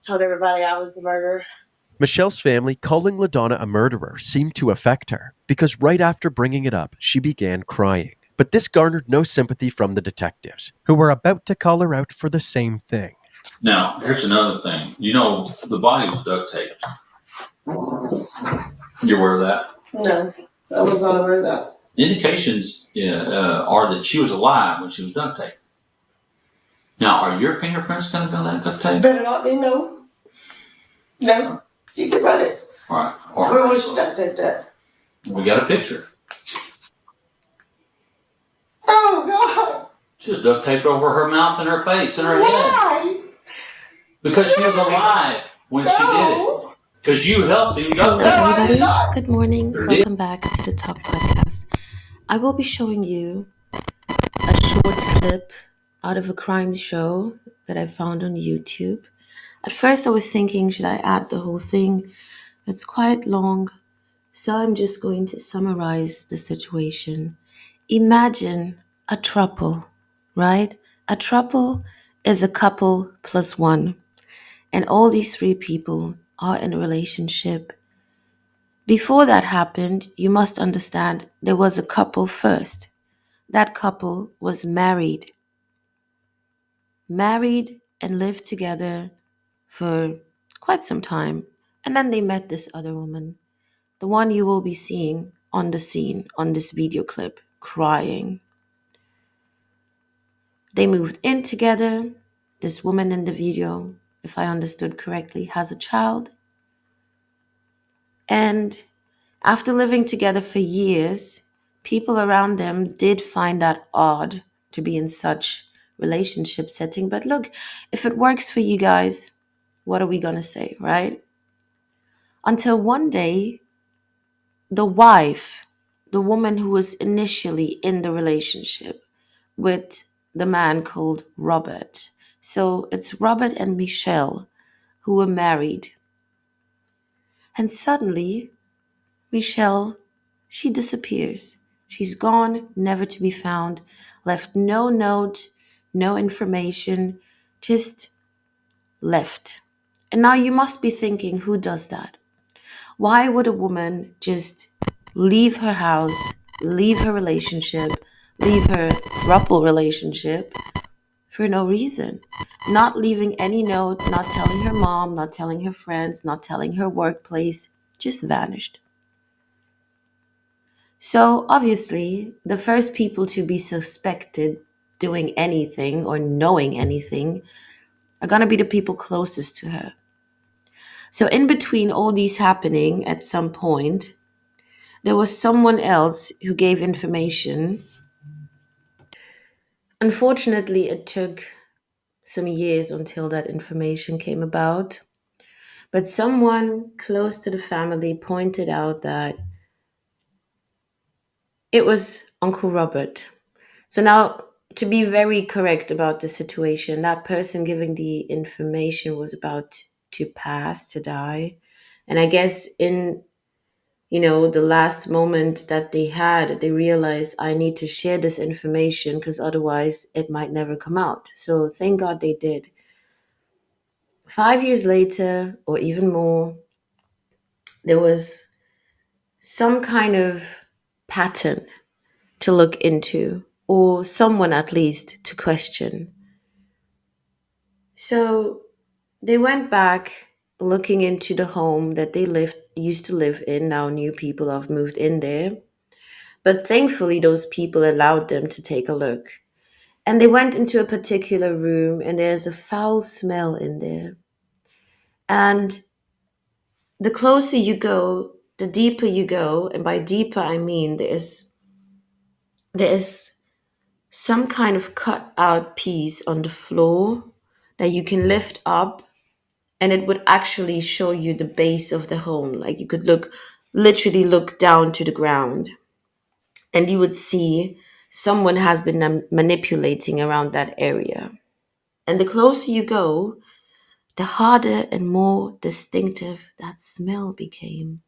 told everybody I was the murderer. Michelle's family calling LaDonna a murderer seemed to affect her because right after bringing it up, she began crying. But this garnered no sympathy from the detectives, who were about to call her out for the same thing. Now, here's another thing. You know, the body was duct taped. You aware of that? No, I was not aware of that. Indications are that she was alive when she was duct taped. Now, are your fingerprints going to be on that duct tape? Better not be, no. No, you can run it. All right. Where was she duct taped at? We got a picture. Oh, God. She was duct taped over her mouth and her face and her head. Why? Because she was alive when she did it. Because you helped him duct tape. Hello everybody, good morning, welcome back to the Talk Podcast. I will be showing you a short clip out of a crime show that I found on YouTube. At first I was thinking, should I add the whole thing? It's quite long, so I'm just going to summarize the situation. Imagine a throuple, right? A throuple is a couple plus one, and all these three people are in a relationship. Before that happened, you must understand there was a couple first. That couple was married and lived together for quite some time. And then they met this other woman, the one you will be seeing on the scene on this video clip, crying. They moved in together. This woman in the video, if I understood correctly, has a child. And after living together for years, people around them did find that odd to be in such relationship setting. But look, if it works for you guys, what are we going to say, right? Until one day, the wife, the woman who was initially in the relationship with the man called Robert. So it's Robert and Michelle who were married. And suddenly, Michelle, she disappears. She's gone, never to be found, left no note, no information, just left. And now you must be thinking, who does that? Why would a woman just leave her house, leave her relationship, leave her throuple relationship for no reason? Not leaving any note, not telling her mom, not telling her friends, not telling her workplace, just vanished. So obviously, the first people to be suspected doing anything or knowing anything are going to be the people closest to her. So in between all these happening at some point, there was someone else who gave information. Unfortunately, it took some years until that information came about. But someone close to the family pointed out that it was Uncle Robert. So now, to be very correct about the situation, that person giving the information was about to pass, to die. And I guess in, the last moment that they had, they realized I need to share this information because otherwise it might never come out. So thank God they did. 5 years later, or even more, there was some kind of pattern to look into, or someone at least to question. So they went back looking into the home that they used to live in. Now new people have moved in there. But thankfully those people allowed them to take a look. And they went into a particular room and there's a foul smell in there. And the closer you go, the deeper you go. And by deeper I mean there is some kind of cut out piece on the floor that you can lift up, and it would actually show you the base of the home. Like you could literally look down to the ground, and you would see someone has been manipulating around that area. And the closer you go, the harder and more distinctive that smell became.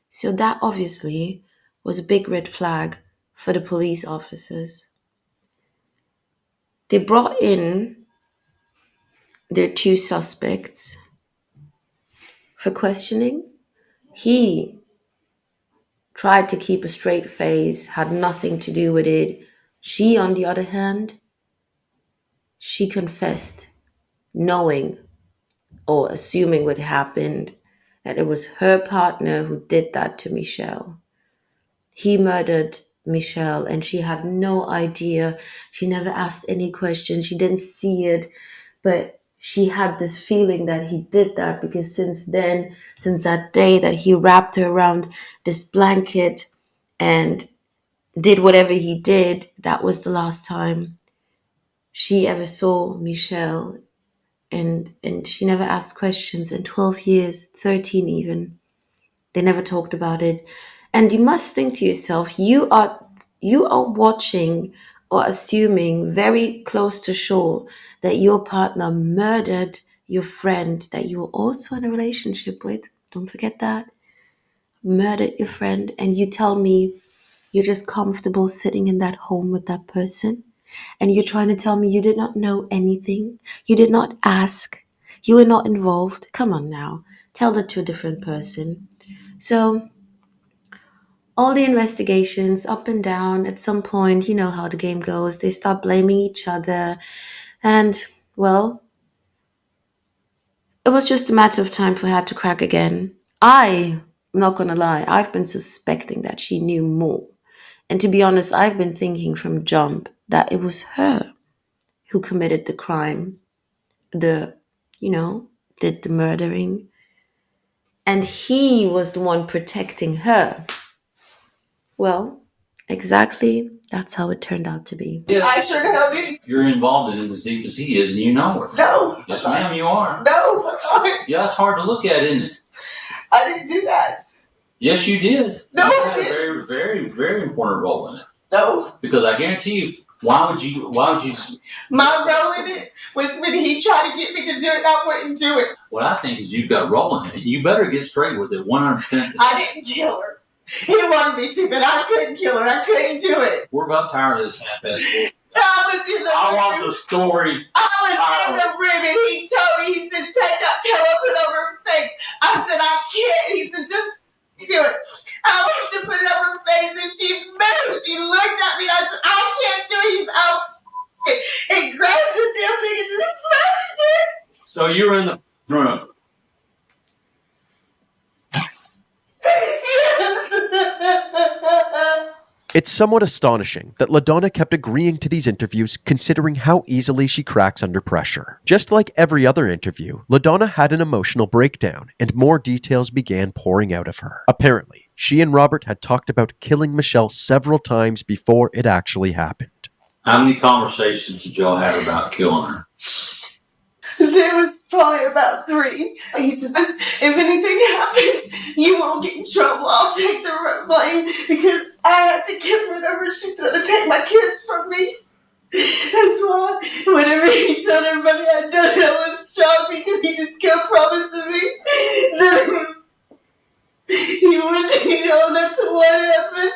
So that obviously was a big red flag for the police officers. They brought in their two suspects, for questioning. He tried to keep a straight face, had nothing to do with it. She, on the other hand, she confessed, knowing or assuming what happened, that it was her partner who did that to Michelle. He murdered Michelle and she had no idea. She never asked any questions. She didn't see it, but she had this feeling that he did that because since then, since that day that he wrapped her around this blanket and did whatever he did, that was the last time she ever saw Michelle. And she never asked questions in 12 years, 13 even. They never talked about it. And you must think to yourself, you are watching or assuming very close to shore that your partner murdered your friend that you were also in a relationship with. Don't forget that. Murdered your friend, and you tell me you're just comfortable sitting in that home with that person, and you're trying to tell me you did not know anything, you did not ask, you were not involved. Come on now, tell that to a different person. So all the investigations up and down, at some point, you know how the game goes, they start blaming each other, and well, it was just a matter of time for her to crack again. I'm not gonna lie, I've been suspecting that she knew more. And to be honest, I've been thinking from jump that it was her who committed the crime, the, did the murdering. And he was the one protecting her. Well, exactly, that's how it turned out to be. Yeah, I sure the hell didn't. you're involved in it as deep as he is, and you know it. No. Yes, ma'am, you are. No. Yeah, it's hard to look at, isn't it? I didn't do that. Yes, you did. No, you I had a very, didn't. very, very important role in it. No. Because I guarantee you, why would you? My role in it was when he tried to get me to do it, and I wouldn't do it. What I think is you've got rolling in it. You better get straight with it 100%. I didn't kill her. He wanted me to, but I couldn't kill her. I couldn't do it. We're about tired of this half-ass. I was in the I want room. the story. I was in the room, and he told me, he said, take that pillow, put it over her face. I said, I can't. He said, just do it. I went to put it over her face, and she moved. She looked at me, and I said, I can't do it. He's out. It grabs the damn thing and just smashes it. So you're in the room. Yes. It's somewhat astonishing that LaDonna kept agreeing to these interviews considering how easily she cracks under pressure. Just like every other interview, LaDonna had an emotional breakdown and more details began pouring out of her. Apparently, she and Robert had talked about killing Michelle several times before it actually happened. How many conversations did y'all have about killing her? There was probably about 3. He says, if anything happens, you won't get in trouble. I'll take the blame because I had to get rid of her. She said to take my kids from me. That's why whenever he told everybody I'd done it, I was strong because he just kept promising me that he wouldn't own up to what happened.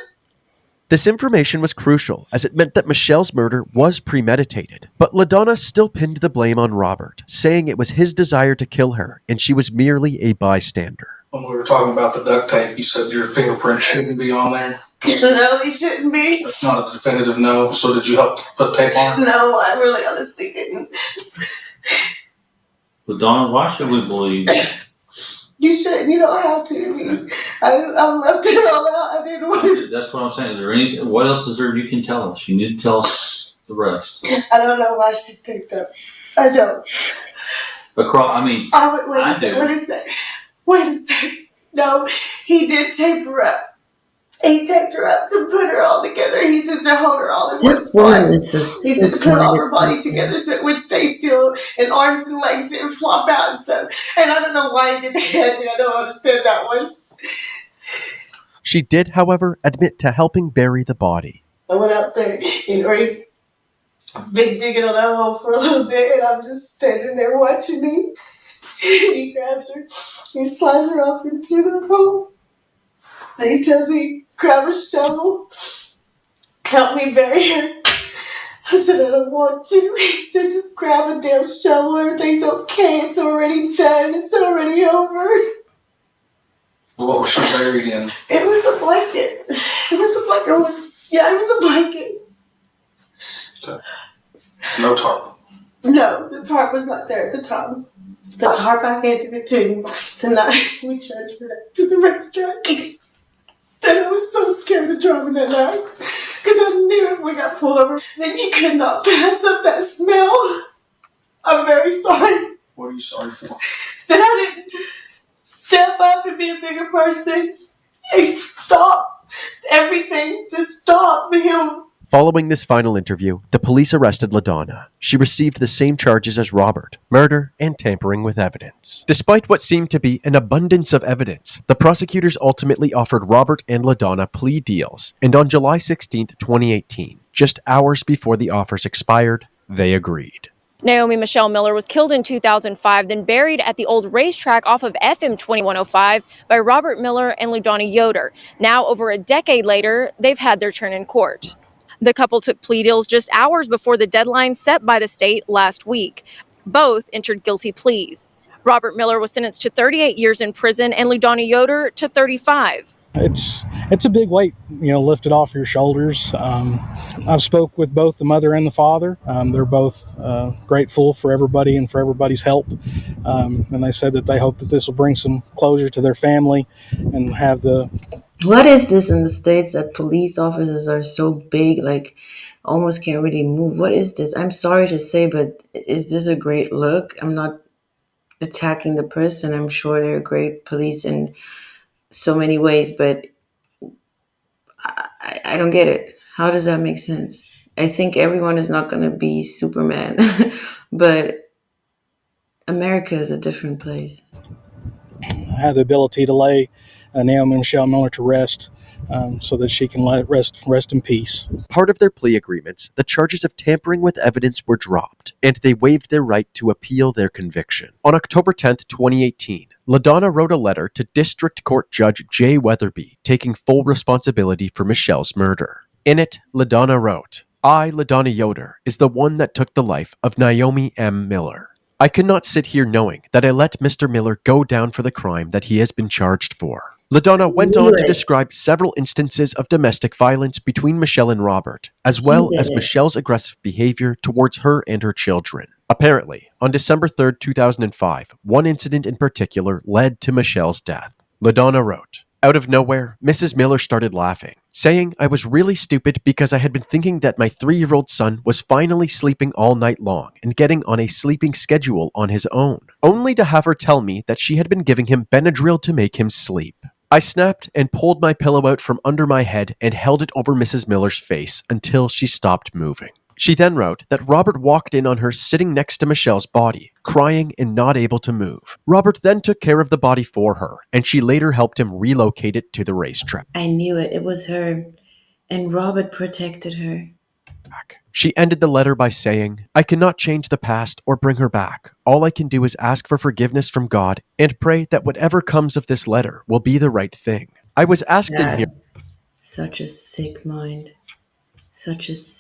This information was crucial as it meant that Michelle's murder was premeditated, but LaDonna still pinned the blame on Robert, saying it was his desire to kill her and she was merely a bystander. When we were talking about the duct tape, you said your fingerprint shouldn't be on there. No, he shouldn't be. That's not a definitive no. So did you help put tape on it? No, I really honestly didn't. But Donna, why should we believe? You shouldn't. You don't have to. I left it all out. I didn't want to. That's what I'm saying. Is there anything? What else is there you can tell us? You need to tell us the rest. I don't know why she's taped up. I don't. But I mean, Wait a second. Wait a second. No, he did tape her up. He taped her up to put her all together. He said to hold her all in one spot. He said to put all her body together so it would stay still and arms and legs didn't flop out and stuff. And I don't know why he did that. I don't understand that one. She did, however, admit to helping bury the body. I went out there and big digging on that hole for a little bit, and I'm just standing there watching me. He grabs her, he slides her off into the hole. Then he tells me, grab a shovel, help me bury her. I said, I don't want to. He said, just grab a damn shovel, everything's okay, it's already done, it's already over. What was she buried in? It was a blanket. It was a blanket. It was a blanket. No tarp. No, the tarp was not there at the time. The tarp I handed it to him the night we transferred it to the racetrack. And I was so scared of driving that night. Because I knew if we got pulled over, then you could not pass up that smell. I'm very sorry What are you sorry for? that I didn't step up and be a bigger person and stop everything to stop him. Following this final interview, the police arrested LaDonna. She received the same charges as Robert, murder and tampering with evidence. Despite what seemed to be an abundance of evidence, the prosecutors ultimately offered Robert and LaDonna plea deals, and on July 16, 2018, just hours before the offers expired, they agreed. Naomi Michelle Miller was killed in 2005, then buried at the old racetrack off of FM 2105 by Robert Miller and LaDonna Yoder. Now, over a decade later, they've had their turn in court. The couple took plea deals just hours before the deadline set by the state last week. Both entered guilty pleas. Robert Miller was sentenced to 38 years in prison and LaDonna Yoder to 35. It's a big weight, lifted off your shoulders. I've spoke with both the mother and the father. They're both grateful for everybody and for everybody's help. And they said that they hope that this will bring some closure to their family and have the... What is this in the States that police officers are so big, like almost can't really move? What is this? I'm sorry to say, but is this a great look? I'm not attacking the person. I'm sure they're great police in so many ways, but I don't get it. How does that make sense? I think everyone is not going to be Superman, but America is a different place. Have the ability to lay Naomi Michelle Miller to rest so that she can rest in peace. Part of their plea agreements, the charges of tampering with evidence were dropped, and they waived their right to appeal their conviction. On October 10, 2018, LaDonna wrote a letter to District Court Judge Jay Weatherby, taking full responsibility for Michelle's murder. In it, LaDonna wrote, "I, LaDonna Yoder, is the one that took the life of Naomi M. Miller. I cannot sit here knowing that I let Mr. Miller go down for the crime that he has been charged for." LaDonna went on to describe several instances of domestic violence between Michelle and Robert, as well as Michelle's aggressive behavior towards her and her children. Apparently, on December 3, 2005, one incident in particular led to Michelle's death. LaDonna wrote, "Out of nowhere, Mrs. Miller started laughing, saying I was really stupid because I had been thinking that my 3-year-old son was finally sleeping all night long and getting on a sleeping schedule on his own, only to have her tell me that she had been giving him Benadryl to make him sleep. I snapped and pulled my pillow out from under my head and held it over Mrs. Miller's face until she stopped moving." She then wrote that Robert walked in on her sitting next to Michelle's body, crying and not able to move. Robert then took care of the body for her, and she later helped him relocate it to the racetrack. I knew it. It was her. And Robert protected her. She ended the letter by saying, "I cannot change the past or bring her back. All I can do is ask for forgiveness from God and pray that whatever comes of this letter will be the right thing. I was asked in here..." Such a sick mind. Such a sick